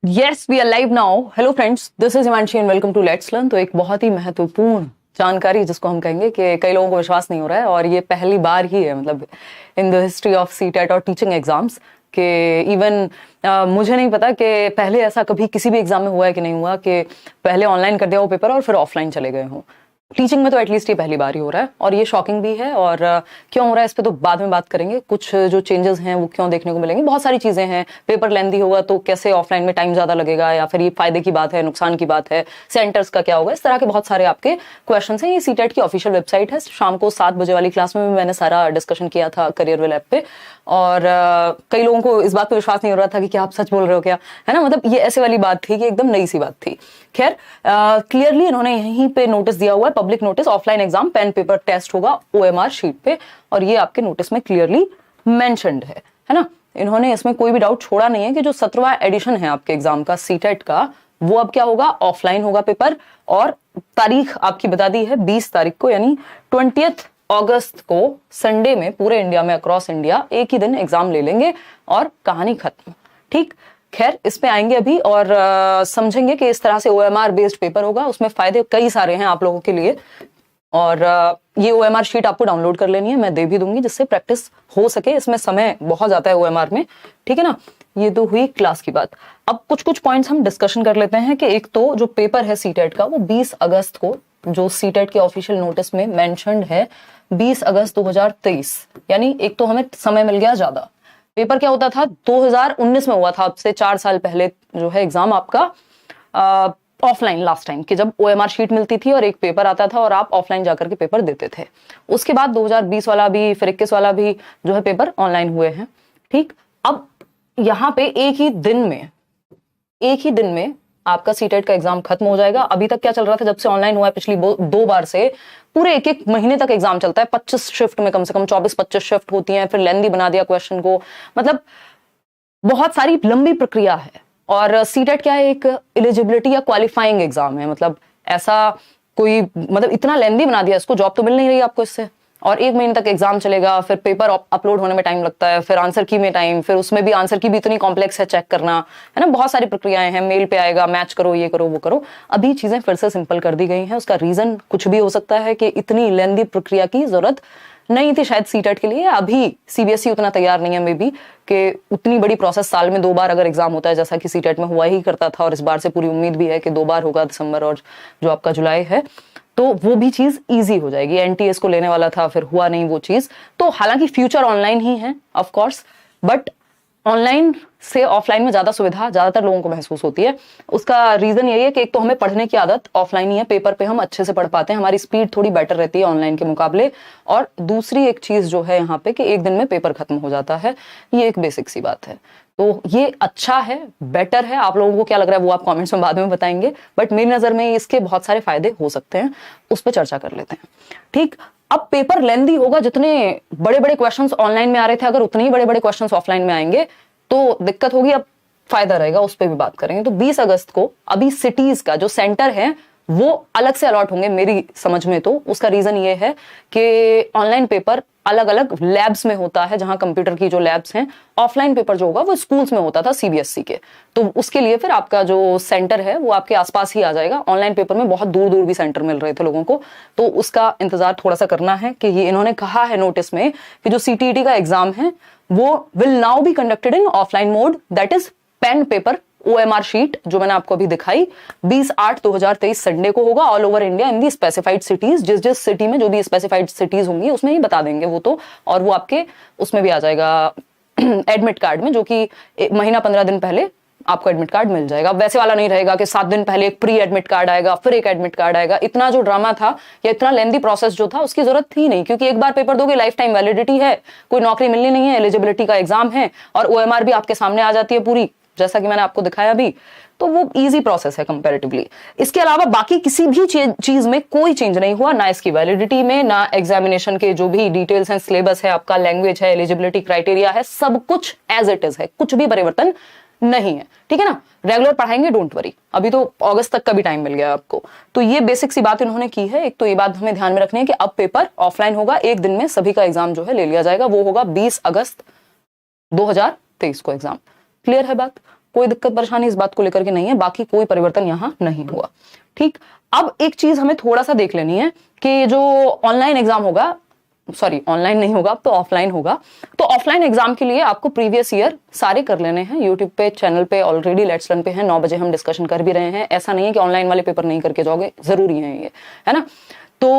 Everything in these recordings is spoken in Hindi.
Yes we are live now. Hello friends, this is Himanshi and welcome to let's learn. तो एक बहुत ही महत्वपूर्ण जानकारी जिसको हम कहेंगे कि कई लोगों को विश्वास नहीं हो रहा है और ये पहली बार ही है मतलब in the history of CTET और टीचिंग एग्जाम्स कि इवन मुझे नहीं पता कि पहले ऐसा कभी किसी भी एग्जाम में हुआ है कि नहीं हुआ कि पहले ऑनलाइन कर दिया वो पेपर और फिर ऑफलाइन चले गए हों। टीचिंग में तो एटलीस्ट ये पहली बार ही हो रहा है और ये शॉकिंग भी है। और क्यों हो रहा है इस पे तो बाद में बात करेंगे। कुछ जो चेंजेस हैं वो क्यों देखने को मिलेंगे, बहुत सारी चीजें हैं। पेपर लेंथी होगा तो कैसे ऑफलाइन में टाइम ज्यादा लगेगा, या फिर ये फायदे की बात है नुकसान की बात है, सेंटर्स का क्या होगा, इस तरह के बहुत सारे आपके क्वेश्चन हैं। ये सीटेट की ऑफिशियल वेबसाइट है। शाम को 7 बजे वाली क्लास में भी मैंने सारा डिस्कशन किया था करियरवेल ऐप पे। और कई लोगों को इस बात पे विश्वास नहीं हो रहा था कि क्या आप सच बोल रहे हो क्या, है ना। मतलब ये ऐसे वाली बात थी कि एकदम नई सी बात थी। खैर क्लियरली इन्होंने यहीं पे नोटिस दिया हुआ है, public notice, offline exam pen paper test होगा OMR शीट पे। और ये आपके नोटिस में क्लियरली मेंशन्ड है ना। इन्होंने इसमें कोई भी डाउट छोड़ा नहीं है कि जो 17वां एडिशन है आपके एग्जाम का सीटेट का, वो अब क्या होगा, ऑफलाइन होगा पेपर। और तारीख आपकी बता दी है 20 तारीख को, यानी 20 अगस्त को संडे में पूरे इंडिया में अक्रॉस इंडिया एक ही दिन एग्जाम ले लेंगे और कहानी खत्म। ठीक, खैर इस पे आएंगे अभी और समझेंगे कि इस तरह से OMR बेस्ड पेपर होगा। उसमें फायदे कई सारे हैं आप लोगों के लिए। और ये OMR शीट आपको डाउनलोड कर लेनी है, मैं दे भी दूंगी जिससे प्रैक्टिस हो सके। इसमें समय बहुत जाता है OMR में, ठीक है ना। ये तो हुई क्लास की बात। अब कुछ पॉइंट्स हम डिस्कशन कर लेते हैं कि एक तो जो पेपर है सीटेट का वो 20 अगस्त को, जो सीटेट के ऑफिशियल नोटिस में मेंशन्ड है 20 अगस्त 2023, यानी एक तो हमें समय मिल गया ज्यादा। पेपर क्या होता था 2019 में हुआ था, अब से 4 साल पहले जो है एग्जाम आपका ऑफलाइन लास्ट टाइम, कि जब OMR शीट मिलती थी और एक पेपर आता था और आप ऑफलाइन जाकर के पेपर देते थे। उसके बाद 2020 वाला भी फिर 21 वाला भी जो है पेपर ऑनलाइन हुए हैं। ठीक, अब यहाँ पे एक ही दिन में आपका सीटेट का एग्जाम खत्म हो जाएगा। अभी तक क्या चल रहा था, जब से ऑनलाइन हुआ है पिछली 2 बार से पूरे एक महीने तक एग्जाम चलता है। 25 शिफ्ट में, कम से कम 24-25 शिफ्ट होती हैं। फिर लेंदी बना दिया क्वेश्चन को, मतलब बहुत सारी लंबी प्रक्रिया है। और सीटेट क्या है, एक एलिजिबिलिटी या क्वालिफाइंग एग्जाम है। मतलब ऐसा कोई, मतलब इतना लेंदी बना दिया इसको, जॉब तो मिल नहीं रही आपको इससे। और 1 महीने तक एग्जाम चलेगा, फिर पेपर अपलोड होने में टाइम लगता है, फिर आंसर की में टाइम, फिर उसमें भी आंसर की भी इतनी कॉम्प्लेक्स है चेक करना, है ना। बहुत सारी प्रक्रियाएं हैं, मेल पे आएगा, मैच करो, ये करो वो करो। अभी चीजें फिर से सिंपल कर दी गई हैं। उसका रीजन कुछ भी हो सकता है कि इतनी लेंदी प्रक्रिया की जरूरत नहीं थी शायद सीटेट के लिए। अभी CBSE उतना तैयार नहीं है मे बी कि उतनी बड़ी प्रोसेस, साल में 2 बार अगर एग्जाम होता है जैसा कि सीटेट में हुआ ही करता था। और इस बार से पूरी उम्मीद भी है कि 2 बार होगा, दिसंबर और जो आपका जुलाई है, तो वो भी चीज इजी हो जाएगी। NTS को लेने वाला था, फिर हुआ नहीं वो चीज। तो हालांकि फ्यूचर ऑनलाइन ही है ऑफ कोर्स, बट ऑनलाइन से ऑफलाइन में ज्यादा सुविधा ज्यादातर लोगों को महसूस होती है। उसका रीजन यही है कि एक तो हमें पढ़ने की आदत ऑफलाइन ही है, पेपर पे हम अच्छे से पढ़ पाते हैं, हमारी स्पीड थोड़ी बेटर रहती है ऑनलाइन के मुकाबले। और दूसरी एक चीज जो है यहाँ पे कि एक दिन में पेपर खत्म हो जाता है, ये एक बेसिक सी बात है। तो ये अच्छा है, बेटर है। आप लोगों को क्या लग रहा है वो आप कमेंट्स में बाद में बताएंगे, बट मेरी नजर में इसके बहुत सारे फायदे हो सकते हैं, उस पर चर्चा कर लेते हैं। ठीक, अब पेपर लेंदी होगा। जितने बड़े बड़े क्वेश्चंस ऑनलाइन में आ रहे थे, अगर उतने ही बड़े बड़े क्वेश्चंस ऑफलाइन में आएंगे तो दिक्कत होगी। अब फायदा रहेगा, उस पर भी बात करेंगे। तो 20 अगस्त को अभी सिटीज का जो सेंटर है वो अलग से अलॉट होंगे मेरी समझ में। तो उसका रीजन ये है कि ऑनलाइन पेपर अलग अलग लैब्स में होता है, जहां कंप्यूटर की जो लैब्स हैं। ऑफलाइन पेपर जो होगा वो स्कूल्स में होता था CBSE के, तो उसके लिए फिर आपका जो सेंटर है वो आपके आसपास ही आ जाएगा। ऑनलाइन पेपर में बहुत दूर दूर भी सेंटर मिल रहे थे लोगों को, तो उसका इंतजार थोड़ा सा करना है कि ये इन्होंने कहा है नोटिस में कि जो CTET का एग्जाम है वो will now be conducted in offline mode, that is pen paper OMR sheet, जो मैंने आपको अभी दिखाई 20/8/2023 संडे को होगा all over India in the specified cities. जिस जिस सिटी में जो भी स्पेसिफाइड सिटीज होंगी उसमें ही बता देंगे वो तो। और वो आपके उसमें भी आ जाएगा एडमिट कार्ड में, जो कि महीना 15 दिन पहले आपको एडमिट कार्ड मिल जाएगा। वैसे वाला नहीं रहेगा कि 7 दिन पहले एक प्री एडमिट कार्ड आएगा, फिर एक एडमिट कार्ड आएगा। इतना जो ड्रामा था या इतना लेंदी प्रोसेस जो था, उसकी जरूरत थी नहीं, क्योंकि एक बार पेपर दोगे, लाइफ टाइम वैलिडिटी है, कोई नौकरी मिलनी नहीं है, एलिजिबिलिटी का एग्जाम है और OMR भी आपके सामने आ जाती है पूरी, जैसा कि मैंने आपको दिखाया अभी। तो वो इजी प्रोसेस है कंपैरेटिवली। इसके अलावा बाकी किसी भी चीज में कोई चेंज नहीं हुआ, ना इसकी वैलिडिटी में, ना एग्जामिनेशन के जो भी डिटेल्स हैं, सिलेबस है आपका, लैंग्वेज है, एलिजिबिलिटी क्राइटेरिया है, सब कुछ एज इट इज है, कुछ भी परिवर्तन नहीं है। ठीक है ना, रेगुलर पढ़ाएंगे, डोंट वरी। अभी तो अगस्त तक का भी टाइम मिल गया आपको। तो ये बेसिक सी बात इन्होंने की है। एक तो ये बात हमें ध्यान में रखनी है कि अब पेपर ऑफलाइन होगा, एक दिन में सभी का एग्जाम जो है ले लिया जाएगा। वो होगा 20 अगस्त 2023 को एग्जाम। क्लियर है बात? कोई दिक्कत परेशानी इस बात को लेकर के नहीं है, बाकी कोई परिवर्तन यहाँ नहीं हुआ। ठीक, अब एक चीज हमें थोड़ा सा देख लेनी है कि जो ऑनलाइन एग्जाम होगा, सॉरी ऑनलाइन नहीं होगा, अब तो ऑफलाइन होगा। तो ऑफलाइन एग्जाम के लिए आपको प्रीवियस ईयर सारे कर लेने हैं। यूट्यूब पे चैनल पे ऑलरेडी लेट्स लर्न पे है, 9 बजे हम डिस्कशन कर भी रहे हैं। ऐसा नहीं है कि ऑनलाइन वाले पेपर नहीं करके जाओगे, जरूरी है ये, है ना। तो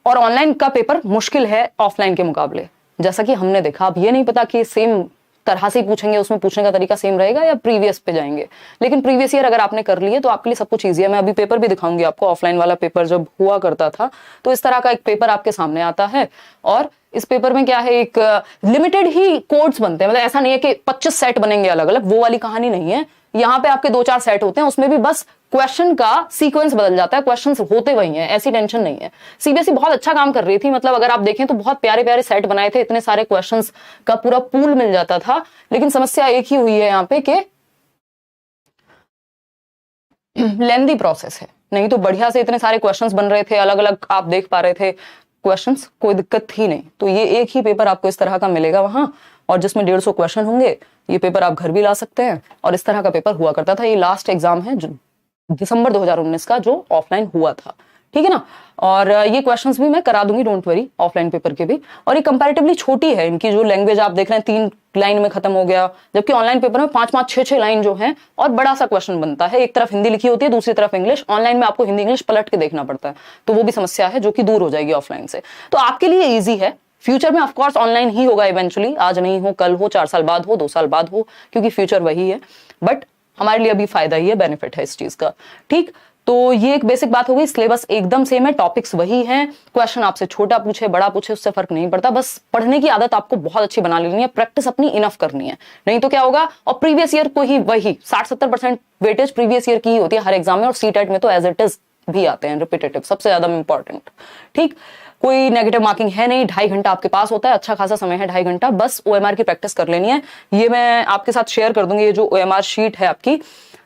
और ऑनलाइन का पेपर मुश्किल है ऑफलाइन के मुकाबले, जैसा कि हमने देखा। अब ये नहीं पता कि सेम तरह से पूछेंगे, उसमें पूछने का तरीका सेम रहेगा या प्रीवियस पे जाएंगे, लेकिन प्रीवियस ईयर अगर आपने कर लिए तो आपके लिए सब कुछ ईजी है। मैं अभी पेपर भी दिखाऊंगी आपको, ऑफलाइन वाला पेपर जब हुआ करता था तो इस तरह का एक पेपर आपके सामने आता है, और इस पेपर में क्या है, एक लिमिटेड ही कोड्स बनते हैं। मतलब ऐसा नहीं है कि 25 सेट बनेंगे अलग अलग, वो वाली कहानी नहीं है। यहाँ पे आपके 2-4 सेट होते हैं, उसमें भी बस क्वेश्चन का सीक्वेंस बदल जाता है, क्वेश्चंस होते वही हैं, ऐसी टेंशन नहीं है। सीबीएसई बहुत अच्छा काम कर रही थी, मतलब अगर आप देखें तो बहुत प्यारे प्यारे सेट बनाए थे, इतने सारे क्वेश्चंस का पूरा पूल मिल जाता था। लेकिन समस्या एक ही हुई है यहाँ पे कि लेंदी प्रोसेस है, नहीं तो बढ़िया से इतने सारे क्वेश्चंस बन रहे थे, अलग अलग आप देख पा रहे थे क्वेश्चंस, कोई दिक्कत थी नहीं। तो ये एक ही पेपर आपको इस तरह का मिलेगा वहां, और जिसमें 150 क्वेश्चन होंगे। ये पेपर आप घर भी ला सकते हैं, और इस तरह का पेपर हुआ करता था। ये लास्ट एग्जाम है दिसंबर 2019 का जो ऑफलाइन हुआ था, ठीक है ना। और ये क्वेश्चंस भी मैं करा दूंगी, डोंट वरी, ऑफलाइन पेपर के भी। और ये कंपैरेटिवली छोटी है, इनकी जो लैंग्वेज आप देख रहे हैं 3 लाइन में खत्म हो गया, जबकि ऑनलाइन पेपर में 5-5, 6-6 लाइन जो है, और बड़ा सा क्वेश्चन बनता है। एक तरफ हिंदी लिखी होती है, दूसरी तरफ इंग्लिश। ऑनलाइन में आपको हिंदी इंग्लिश पलट के देखना पड़ता है, तो वो भी समस्या है जो कि दूर हो जाएगी ऑफलाइन से। तो आपके लिए ईजी है। फ्यूचर में ऑफकोर्स ऑनलाइन ही होगा इवेंचुअली, आज नहीं हो, कल हो, 4 साल बाद हो, 2 साल बाद हो, क्योंकि फ्यूचर वही है। बट हमारे लिए अभी फायदा ही है, बेनिफिट है इस चीज का। ठीक, तो ये एक बेसिक बात हो गई। सिलेबस एकदम सेम है, टॉपिक्स वही हैं, क्वेश्चन आपसे छोटा पूछे बड़ा पूछे उससे फर्क नहीं पड़ता। बस पढ़ने की आदत आपको बहुत अच्छी बना लेनी है, प्रैक्टिस अपनी इनफ करनी है, नहीं तो क्या होगा। और प्रीवियस ईयर को ही वही 60-70% वेटेज प्रीवियस ईयर की ही होती है हर एग्जाम में, और सीटेट में तो एज इट इज भी आते हैं रिपीटेटिव, सबसे ज्यादा इंपॉर्टेंट। ठीक, कोई नेगेटिव मार्किंग है नहीं, 2.5 घंटा आपके पास होता है, अच्छा खासा समय है 2.5 घंटा। बस ओएमआर की प्रैक्टिस कर लेनी है। ये मैं आपके साथ शेयर कर दूंगी, ये जो ओएमआर शीट है आपकी,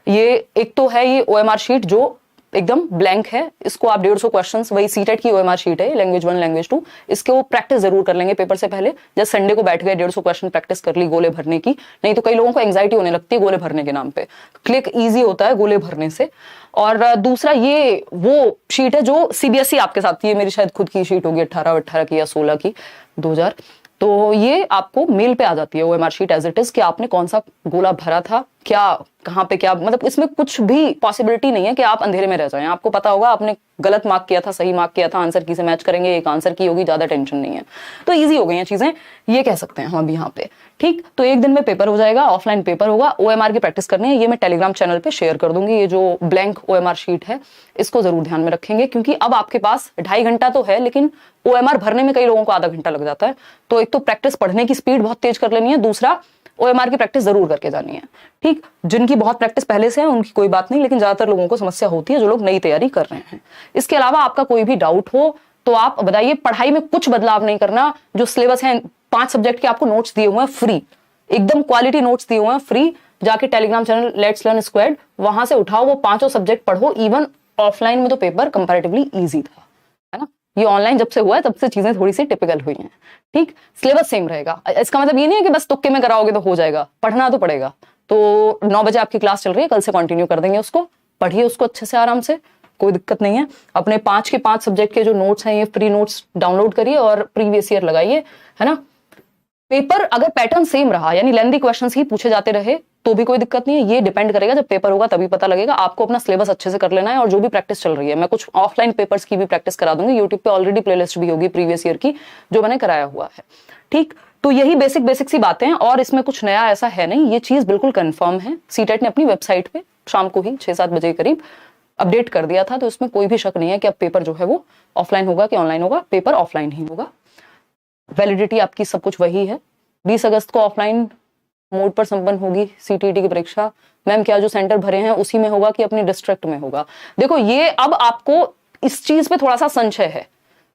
ये एक तो है ये ओएमआर शीट जो एकदम ब्लैंक है, इसको आप 150 क्वेश्चंस, वही सीटेट की ओएमआर शीट है, लैंग्वेज 1 लैंग्वेज 2, इसके वो प्रैक्टिस जरूर कर लेंगे पेपर से पहले। जैसे संडे को बैठ गए 150 क्वेश्चन प्रैक्टिस कर ली गोले भरने की, नहीं तो कई लोगों को एंग्जाइटी होने लगती है गोले भरने के नाम पे। क्लिक इजी होता है गोले भरने से। और दूसरा ये वो शीट है जो सीबीएसई आपके साथ, ये मेरी शायद खुद की शीट होगी 18 की या 16 की 2000, तो ये आपको मेल पे आ जाती है OMR sheet as it is, कि आपने कौन सा गोला भरा था, क्या कहाँ पे क्या, मतलब इसमें कुछ भी पॉसिबिलिटी नहीं है कि आप अंधेरे में रह जाएं। आपको पता होगा आपने गलत मार्क किया था, सही मार्क किया था, आंसर की से मैच करेंगे, एक आंसर की होगी, ज्यादा टेंशन नहीं है। तो इजी हो गई हैं चीजें, ये कह सकते हैं हम अभी यहाँ पे। ठीक, तो एक दिन में पेपर हो जाएगा, ऑफलाइन पेपर होगा, ओएमआर की प्रैक्टिस करनी है। ये मैं टेलीग्राम चैनल पे शेयर कर दूंगी, ये जो ब्लैंक ओएमआर शीट है इसको जरूर ध्यान में रखेंगे, क्योंकि अब आपके पास 2.5 घंटा तो है, लेकिन ओएमआर भरने में कई लोगों को आधा घंटा लग जाता है। तो एक तो प्रैक्टिस, पढ़ने की स्पीड बहुत तेज कर लेनी है, दूसरा ओएमआर की प्रैक्टिस जरूर करके जानी है। ठीक, जिनकी बहुत प्रैक्टिस पहले से है उनकी कोई बात नहीं, लेकिन ज्यादातर लोगों को समस्या होती है जो लोग नई तैयारी कर रहे हैं। इसके अलावा आपका कोई भी डाउट हो तो आप बताइए। पढ़ाई में कुछ बदलाव नहीं करना, जो सिलेबस है 5 सब्जेक्ट के आपको नोट्स दिए हुए हैं फ्री, एकदम क्वालिटी नोट्स दिए हुए हैं फ्री। जाके Telegram channel let's learn squad, वहां से उठाओ, वो 5 सब्जेक्ट पढ़ो। इवन ऑफलाइन में तो पेपर कंपैरेटिवली ईजी था, है ना। ये ऑनलाइन जब से हुआ है तब से चीजें थोड़ी सी टिपिकल हुई हैं। ठीक, सिलेबस सेम रहेगा, इसका मतलब ये नहीं है कि बस तुक्के में कराओगे तो हो जाएगा, पढ़ना तो पड़ेगा। तो 9 बजे आपकी क्लास चल रही है, कल से कंटिन्यू कर देंगे उसको, पढ़िए उसको अच्छे से आराम से, कोई दिक्कत नहीं है। अपने 5 के 5 सब्जेक्ट के जो नोट्स हैं ये फ्री नोट्स डाउनलोड करिए और प्रीवियस ईयर लगाइए, है ना। पेपर अगर पैटर्न सेम रहा, यानी लेंथी क्वेश्चंस ही पूछे जाते रहे, तो भी कोई दिक्कत नहीं है। ये डिपेंड करेगा, जब पेपर होगा तभी पता लगेगा। आपको अपना सिलेबस अच्छे से कर लेना है, और जो भी प्रैक्टिस चल रही है, मैं कुछ ऑफलाइन पेपर्स की भी प्रैक्टिस करा दूंगी, यूट्यूब पे ऑलरेडी प्लेलिस्ट भी होगी प्रीवियस ईयर की जो मैंने कराया हुआ है। ठीक, तो यही बेसिक सी बातें हैं, और इसमें कुछ नया ऐसा है नहीं, ये चीज बिल्कुल कंफर्म है। सीटेट ने अपनी वेबसाइट पे शाम को ही 6-7 बजे के करीब अपडेट कर दिया था, तो इसमें कोई भी शक नहीं है कि अब पेपर जो है वो ऑफलाइन होगा कि ऑनलाइन होगा। पेपर ऑफलाइन ही होगा, वैलिडिटी आपकी सब कुछ वही है। 20 अगस्त को ऑफलाइन मोड पर संपन्न होगी सीटीईटी की परीक्षा। मैम क्या जो सेंटर भरे हैं उसी में होगा कि अपने डिस्ट्रिक्ट में होगा? देखो, ये अब आपको इस चीज पे थोड़ा सा संशय है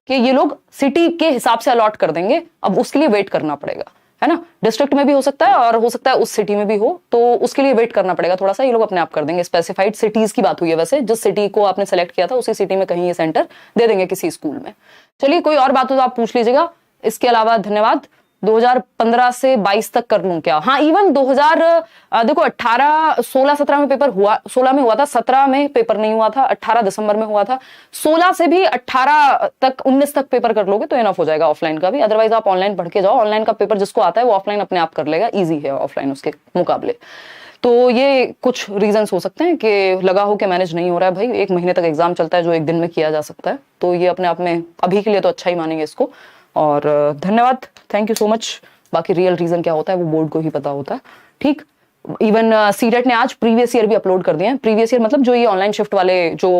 कि ये लोग सिटी के हिसाब से अलॉट कर देंगे, अब उसके लिए वेट करना पड़ेगा, है ना। डिस्ट्रिक्ट में भी हो सकता है और हो सकता है उस सिटी में भी हो, तो उसके लिए वेट करना पड़ेगा थोड़ा सा। ये लोग अपने आप कर देंगे। स्पेसिफाइड सिटीज की बात हुई है वैसे, जिस सिटी को आपने सेलेक्ट किया था उसी सिटी में कहीं ये सेंटर दे देंगे किसी स्कूल में। चलिए, कोई और बात हो तो आप पूछ लीजिएगा। इसके अलावा धन्यवाद। 2015 से 22 तक कर लूं क्या? हाँ, इवन 2000 देखो 18 16 17 में पेपर हुआ, 16 में हुआ था, 17 में पेपर नहीं हुआ था, 18 दिसंबर में हुआ था, 16 से भी 18 तक 19 तक पेपर कर लोगे तो इनफ हो जाएगा ऑफलाइन का भी। अदरवाइज आप ऑनलाइन पढ़ के जाओ, ऑनलाइन का पेपर जिसको आता है वो ऑफलाइन अपने आप कर लेगा, ईजी है ऑफलाइन उसके मुकाबले। तो ये कुछ रीजंस हो सकते हैं कि लगा हो कि मैनेज नहीं हो रहा है भाई, 1 महीने तक एग्जाम चलता है जो 1 दिन में किया जा सकता है, तो ये अपने आप में अभी के लिए तो अच्छा ही मानेंगे इसको। और धन्यवाद, थैंक यू सो मच। बाकी रियल रीजन क्या होता है वो बोर्ड को ही पता होता है, ठीक। इवन सीटेट ने आज प्रीवियस ईयर भी अपलोड कर दिए हैं। प्रीवियस ईयर मतलब जो ये ऑनलाइन शिफ्ट वाले जो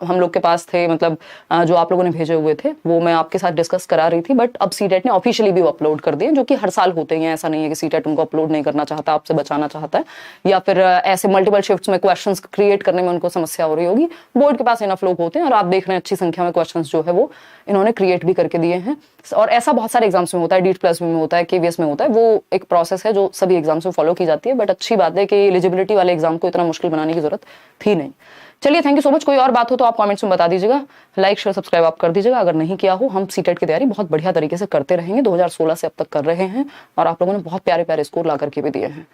हम लोग के पास थे, मतलब जो आप लोगों ने भेजे हुए थे, वो मैं आपके साथ डिस्कस करा रही थी, बट अब सीटेट ने ऑफिशियली भी अपलोड कर दिए, जो कि हर साल होते हैं। ऐसा नहीं है कि सीटेट उनको अपलोड नहीं करना चाहता, आपसे बचाना चाहता है, या फिर ऐसे मल्टीपल शिफ्ट्स में क्वेश्चंस क्रिएट करने में उनको समस्या हो रही होगी। बोर्ड के पास इनफ लोग होते हैं और आप देख रहे हैं अच्छी संख्या में क्वेश्चंस जो है वो इन्होंने क्रिएट भी करके दिए हैं। और ऐसा बहुत सारे एग्जाम्स में होता है, डीट प्लस में होता है, केवीएस में होता है, वो एक प्रोसेस है जो सभी एग्जाम्स में फॉलो की जाती है। बट अच्छी बात है कि एलिजिबिलिटी वाले एग्जाम को इतना मुश्किल बनाने की जरूरत थी नहीं। चलिए, थैंक यू सो मच। कोई और बात हो तो आप कमेंट्स में बता दीजिएगा, लाइक शेयर सब्सक्राइब आप कर दीजिएगा अगर नहीं किया हो। हम सीटेट की तैयारी बहुत बढ़िया तरीके से करते रहेंगे, 2016 से अब तक कर रहे हैं और आप लोगों ने बहुत प्यारे प्यारे स्कोर ला करके भी दिए हैं।